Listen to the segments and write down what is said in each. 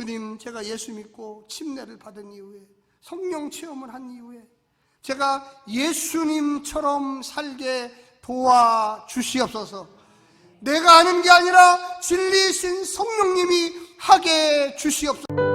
주님, 제가 예수 믿고 침례를 받은 이후에, 성령 체험을 한 이후에 제가 예수님처럼 살게 도와주시옵소서. 내가 하는 게 아니라 진리이신 성령님이 하게 주시옵소서.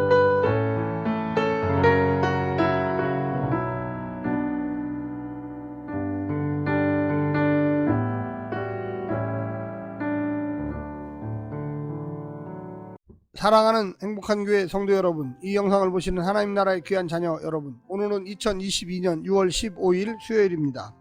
사랑하는 행복한 교회 성도 여러분, 이 영상을 보시는 하나님 나라의 귀한 자녀 여러분, 오늘은 2022년 6월 15일 수요일입니다.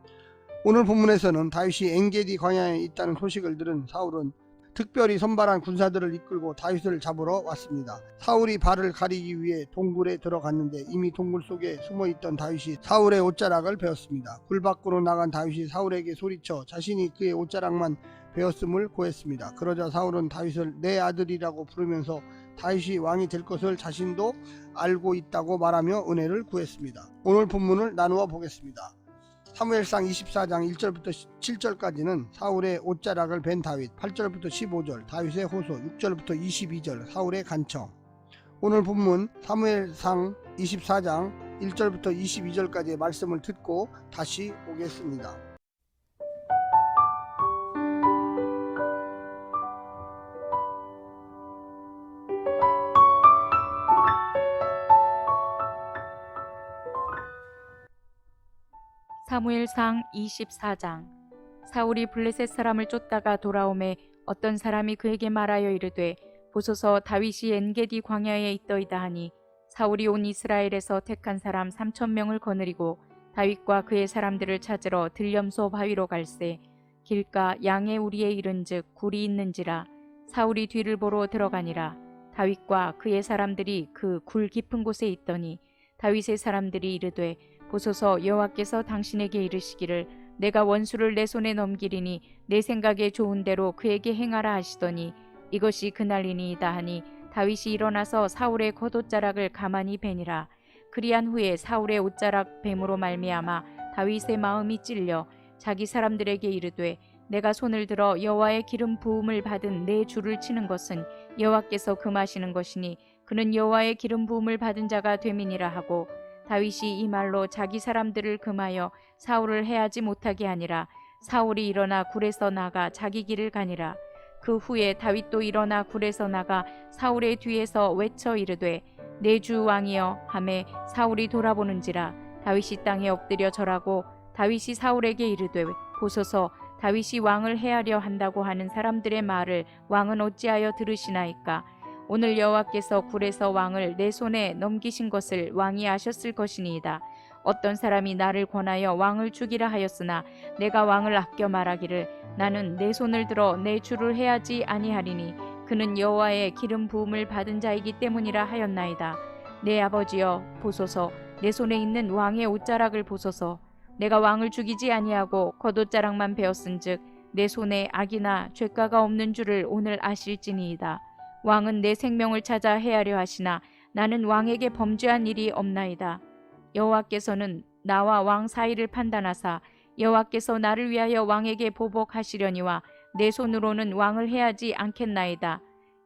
오늘 본문에서는 다윗이 엔게디 광야에 있다는 소식을 들은 사울은 특별히 선발한 군사들을 이끌고 다윗을 잡으러 왔습니다. 사울이 발을 가리기 위해 동굴에 들어갔는데 이미 동굴 속에 숨어있던 다윗이 사울의 옷자락을 베었습니다. 굴 밖으로 나간 다윗이 사울에게 소리쳐 자신이 그의 옷자락만 베었음을 고했습니다. 그러자 사울은 다윗을 내 아들이라고 부르면서 다윗이 왕이 될 것을 자신도 알고 있다고 말하며 은혜를 구했습니다. 오늘 본문을 나누어 보겠습니다. 사무엘상 24장 1절부터 7절까지는 사울의 옷자락을 벤 다윗, 8절부터 15절 다윗의 호소, 6절부터 22절 사울의 간청. 오늘 본문 사무엘상 24장 1절부터 22절까지의 말씀을 듣고 다시 오겠습니다. 사무엘상 24장. 사울이 블레셋 사람을 쫓다가 돌아오매 어떤 사람이 그에게 말하여 이르되 보소서 다윗이 엔게디 광야에 있더이다 하니 사울이 온 이스라엘에서 택한 사람 3,000명을 거느리고 다윗과 그의 사람들을 찾으러 들염소 바위로 갈새 길가 양의 우리에 이른즉 굴이 있는지라. 사울이 뒤를 보러 들어가니라. 다윗과 그의 사람들이 그 굴 깊은 곳에 있더니 다윗의 사람들이 이르되 보소서 여호와께서 당신에게 이르시기를 내가 원수를 내 손에 넘기리니 내 생각에 좋은 대로 그에게 행하라 하시더니 이것이 그날이니이다 하니 다윗이 일어나서 사울의 겉옷자락을 가만히 베니라. 그리한 후에 사울의 옷자락 뱀으로 말미암아 다윗의 마음이 찔려 자기 사람들에게 이르되 내가 손을 들어 여호와의 기름 부음을 받은 내 주를 치는 것은 여호와께서 금하시는 것이니 그는 여호와의 기름 부음을 받은 자가 됨이니라 하고 다윗이 이 말로 자기 사람들을 금하여 사울을 해하지 못하게 하니라. 사울이 일어나 굴에서 나가 자기 길을 가니라. 그 후에 다윗도 일어나 굴에서 나가 사울의 뒤에서 외쳐 이르되 내 주 왕이여 하매 사울이 돌아보는지라. 다윗이 땅에 엎드려 절하고 다윗이 사울에게 이르되 보소서 다윗이 왕을 해하려 한다고 하는 사람들의 말을 왕은 어찌하여 들으시나이까. 오늘 여호와께서 굴에서 왕을 내 손에 넘기신 것을 왕이 아셨을 것이니이다. 어떤 사람이 나를 권하여 왕을 죽이라 하였으나 내가 왕을 아껴 말하기를 나는 내 손을 들어 내 주를 해하지 아니하리니 그는 여호와의 기름 부음을 받은 자이기 때문이라 하였나이다. 내 아버지여 보소서 내 손에 있는 왕의 옷자락을 보소서. 내가 왕을 죽이지 아니하고 겉옷자락만 베었은즉 내 손에 악이나 죄가가 없는 줄을 오늘 아실지니이다. 왕은 내 생명을 찾아 해하려 하시나 나는 왕에게 범죄한 일이 없나이다. 여호와께서는 나와 왕 사이를 판단하사 여호와께서 나를 위하여 왕에게 보복하시려니와 내 손으로는 왕을 해하지 않겠나이다.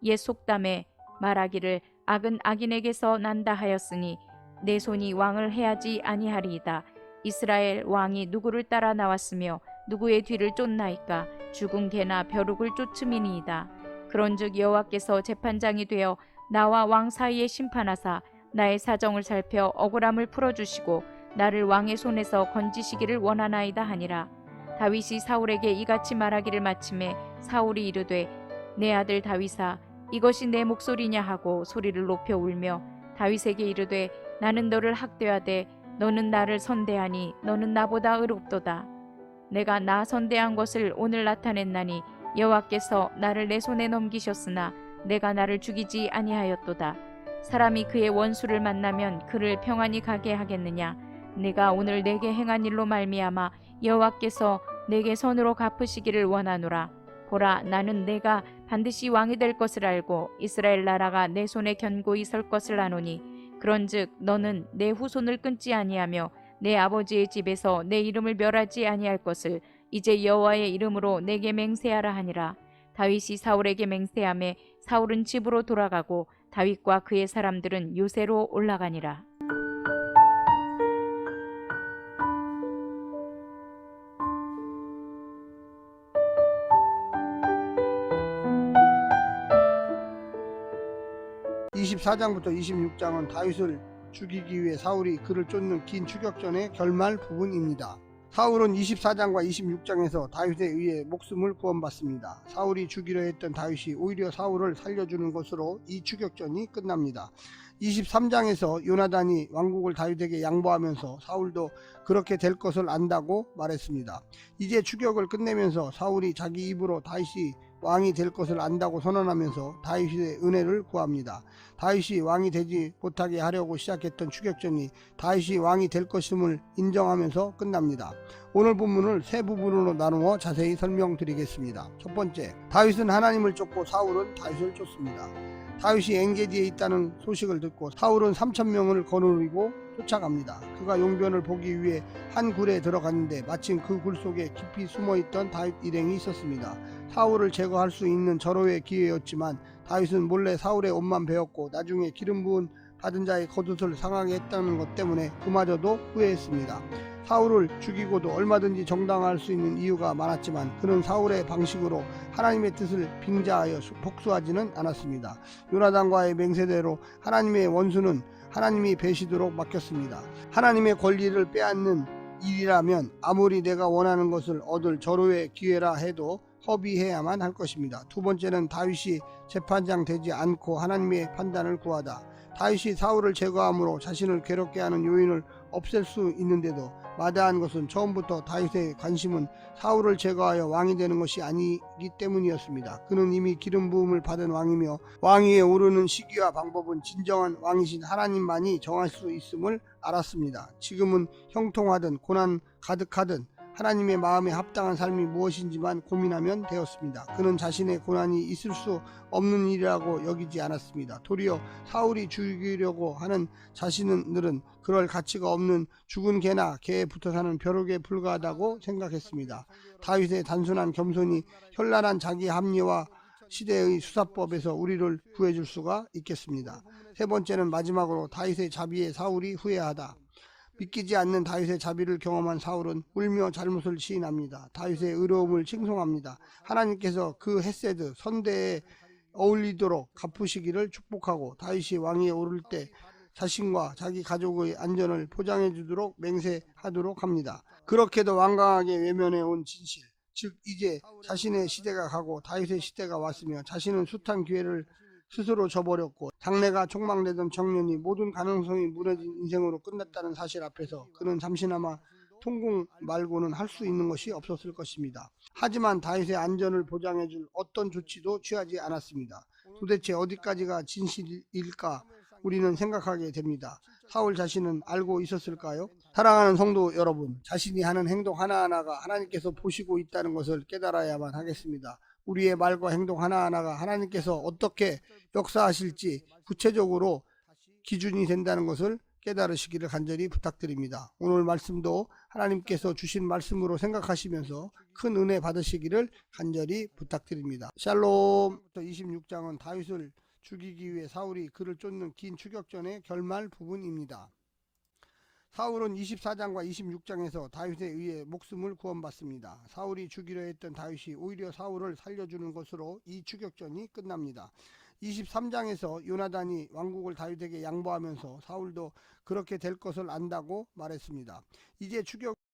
옛 속담에 말하기를 악은 악인에게서 난다 하였으니 내 손이 왕을 해하지 아니하리이다. 이스라엘 왕이 누구를 따라 나왔으며 누구의 뒤를 쫓나이까. 죽은 개나 벼룩을 쫓음이니이다. 그런즉 여호와께서 재판장이 되어 나와 왕 사이에 심판하사 나의 사정을 살펴 억울함을 풀어주시고 나를 왕의 손에서 건지시기를 원하나이다 하니라. 다윗이 사울에게 이같이 말하기를 마침에 사울이 이르되 내 아들 다윗아 이것이 내 목소리냐 하고 소리를 높여 울며 다윗에게 이르되 나는 너를 학대하되 너는 나를 선대하니 너는 나보다 의롭도다. 내가 나 선대한 것을 오늘 나타냈나니 여호와께서 나를 내 손에 넘기셨으나 내가 나를 죽이지 아니하였도다. 사람이 그의 원수를 만나면 그를 평안히 가게 하겠느냐. 내가 오늘 내게 행한 일로 말미암아 여호와께서 내게 선으로 갚으시기를 원하노라. 보라 나는 내가 반드시 왕이 될 것을 알고 이스라엘 나라가 내 손에 견고히 설 것을 아노니 그런즉 너는 내 후손을 끊지 아니하며 내 아버지의 집에서 내 이름을 멸하지 아니할 것을 이제 여호와의 이름으로 내게 맹세하라 하니라. 다윗이 사울에게 맹세하매 사울은 집으로 돌아가고 다윗과 그의 사람들은 요새로 올라가니라. (24장부터 26장은) 다윗을 죽이기 위해 사울이 그를 쫓는 긴 추격전의 결말 부분입니다. 사울은 24장과 26장에서 다윗에 의해 목숨을 구원받습니다. 사울이 죽이려 했던 다윗이 오히려 사울을 살려주는 것으로 이 추격전이 끝납니다. 23장에서 요나단이 왕국을 다윗에게 양보하면서 사울도 그렇게 될 것을 안다고 말했습니다. 이제 추격을 끝내면서 사울이 자기 입으로 다윗이 왕이 될 것을 안다고 선언하면서 다윗의 은혜를 구합니다. 다윗이 왕이 되지 못하게 하려고 시작했던 추격전이 다윗이 왕이 될 것임을 인정하면서 끝납니다. 오늘 본문을 세 부분으로 나누어 자세히 설명드리겠습니다. 첫 번째, 다윗은 하나님을 쫓고 사울은 다윗을 쫓습니다. 다윗이 엔게디에 있다는 소식을 듣고 사울은 3,000명을 거느리고 쫓아갑니다. 그가 용변을 보기 위해 한 굴에 들어갔는데 마침 그 굴 속에 깊이 숨어있던 다윗 일행이 있었습니다. 사울을 제거할 수 있는 절호의 기회였지만 다윗은 몰래 사울의 옷만 베었고 나중에 기름 부은 받은 자의 겉옷을 상하게 했다는 것 때문에 그마저도 후회했습니다. 사울을 죽이고도 얼마든지 정당화할 수 있는 이유가 많았지만 그는 사울의 방식으로 하나님의 뜻을 빙자하여 복수하지는 않았습니다. 요나단과의 맹세대로 하나님의 원수는 하나님이 베시도록 맡겼습니다. 하나님의 권리를 빼앗는 일이라면 아무리 내가 원하는 것을 얻을 절호의 기회라 해도 허비해야만 할 것입니다. 두 번째는 다윗이 재판장 되지 않고 하나님의 판단을 구하다. 다윗이 사울을 제거함으로 자신을 괴롭게 하는 요인을 없앨 수 있는데도 마다한 것은 처음부터 다윗의 관심은 사울을 제거하여 왕이 되는 것이 아니기 때문이었습니다. 그는 이미 기름 부음을 받은 왕이며 왕위에 오르는 시기와 방법은 진정한 왕이신 하나님만이 정할 수 있음을 알았습니다. 지금은 형통하든 고난 가득하든 하나님의 마음에 합당한 삶이 무엇인지만 고민하면 되었습니다. 그는 자신의 고난이 있을 수 없는 일이라고 여기지 않았습니다. 도리어 사울이 죽이려고 하는 자신들은 그럴 가치가 없는 죽은 개나 개에 붙어 사는 벼룩에 불과하다고 생각했습니다. 다윗의 단순한 겸손이 현란한 자기 합리화 시대의 수사법에서 우리를 구해줄 수가 있겠습니다. 세 번째는 마지막으로 다윗의 자비에 사울이 후회하다. 믿기지 않는 다윗의 자비를 경험한 사울은 울며 잘못을 시인합니다. 다윗의 의로움을 칭송합니다. 하나님께서 그 헤세드 선대에 어울리도록 갚으시기를 축복하고 다윗이 왕위에 오를 때 자신과 자기 가족의 안전을 보장해 주도록 맹세하도록 합니다. 그렇게도 완강하게 외면해 온 진실, 즉 이제 자신의 시대가 가고 다윗의 시대가 왔으며 자신은 숱한 기회를 스스로 져버렸고 장래가 촉망되던 청년이 모든 가능성이 무너진 인생으로 끝났다는 사실 앞에서 그는 잠시나마 통곡 말고는 할 수 있는 것이 없었을 것입니다. 하지만 다윗의 안전을 보장해줄 어떤 조치도 취하지 않았습니다. 도대체 어디까지가 진실일까 우리는 생각하게 됩니다. 사울 자신은 알고 있었을까요? 사랑하는 성도 여러분, 자신이 하는 행동 하나하나가 하나님께서 보시고 있다는 것을 깨달아야만 하겠습니다. 우리의 말과 행동 하나하나가 하나님께서 어떻게 역사하실지 구체적으로 기준이 된다는 것을 깨달으시기를 간절히 부탁드립니다. 오늘 말씀도 하나님께서 주신 말씀으로 생각하시면서 큰 은혜 받으시기를 간절히 부탁드립니다. 샬롬. 26장은 다윗을 죽이기 위해 사울이 그를 쫓는 긴 추격전의 결말 부분입니다. 사울은 24장과 26장에서 다윗에 의해 목숨을 구원받습니다. 사울이 죽이려 했던 다윗이 오히려 사울을 살려주는 것으로 이 추격전이 끝납니다. 23장에서 요나단이 왕국을 다윗에게 양보하면서 사울도 그렇게 될 것을 안다고 말했습니다. 이제 추격